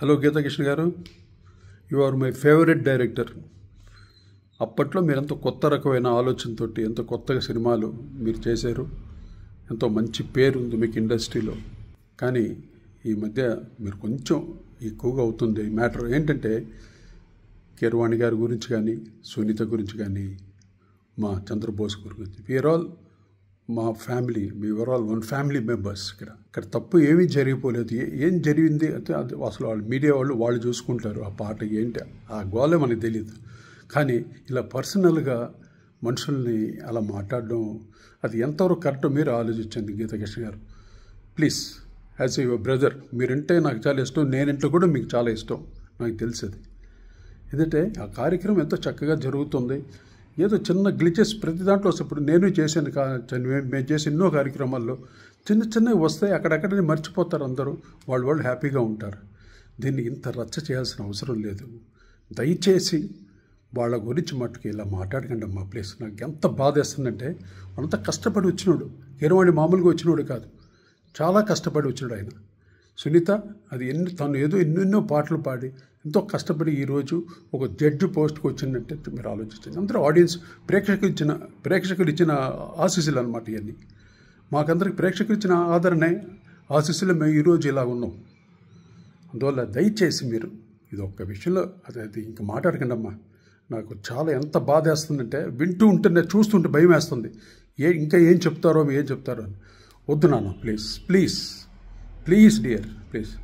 Hello Geethakrishna garu, you are my favourite director. అప్పట్లో మీరెంతో కొత్త రకమైన ఆలోచనతో ఎంతో కొత్తగా సినిమాలు మీరు చేశారు. ఎంతో మంచి పేరు ఉంది మీకు ఇండస్ట్రీలో. కానీ ఈ మధ్య మీరు కొంచెం ఎక్కువగా అవుతుంది. మ్యాటర్ ఏంటంటే కీరవాణి గారి గురించి కానీ, సునీత గురించి కానీ, మా చంద్రబోస్ గురించి, వీఆర్ ఆల్ మా family, we are all one family members. ఇక్కడ తప్పు ఏమీ జరిగిపోలేదు. ఏం జరిగింది అంటే అది అసలు వాళ్ళు మీడియా వాళ్ళు చూసుకుంటారు. ఆ పాట ఏంటి, ఆ గోలే మనకు తెలియదు. కానీ ఇలా పర్సనల్గా మనుషుల్ని అలా మాట్లాడడం అది ఎంతవరకు కరెక్టో మీరు ఆలోచించండి గీతాకృష్ణ గారు. ప్లీజ్, యాజ్ యువర్ బ్రదర్, మీరంటే నాకు చాలా ఇష్టం, నేనంటే కూడా మీకు చాలా ఇష్టం, నాకు తెలిసేది. ఎందుకంటే ఆ కార్యక్రమం ఎంతో చక్కగా జరుగుతుంది. ఏదో చిన్న గ్లిచెస్ ప్రతి దాంట్లో వస్తాయి. ఇప్పుడు నేను చేశాను, మేము చేసే ఎన్నో కార్యక్రమాల్లో చిన్నవి వస్తాయి. అక్కడక్కడనే మర్చిపోతారు అందరూ, వాళ్ళు హ్యాపీగా ఉంటారు. దీన్ని ఇంత రచ్చ చేయాల్సిన అవసరం లేదు. దయచేసి వాళ్ళ గురించి మట్టుకు ఇలా మాట్లాడకండి అమ్మా ప్లీజ్. నాకు ఎంత బాధ వేస్తుందంటే, అంత కష్టపడి వచ్చినాడు కీరవాణి, మామూలుగా వచ్చినాడు కాదు, చాలా కష్టపడి వచ్చినాడు ఆయన. సునీత అది తను ఏదో ఎన్నెన్నో పాటలు పాడి ఎంతో కష్టపడి ఈరోజు ఒక జడ్జి పోస్ట్కి వచ్చిందంటే మీరు ఆలోచించండి. అందరూ ఆడియన్స్ ప్రేక్షకులు ఇచ్చిన ఆశీస్సులు అనమాట ఇవన్నీ. మాకందరికి ప్రేక్షకులు ఇచ్చిన ఆదరణే ఆశీస్సులు మేము ఈరోజు ఇలా ఉన్నాం. అందువల్ల దయచేసి మీరు ఇది ఒక్క విషయంలో అది ఇంకా మాట్లాడకండి అమ్మా. నాకు చాలా ఎంత బాధ వేస్తుందంటే, వింటూ ఉంటే చూస్తుంటే భయం వేస్తుంది. ఇంకా ఏం చెప్తారో అని. వద్దు నాన్న, ప్లీజ్ డియర్, ప్లీజ్.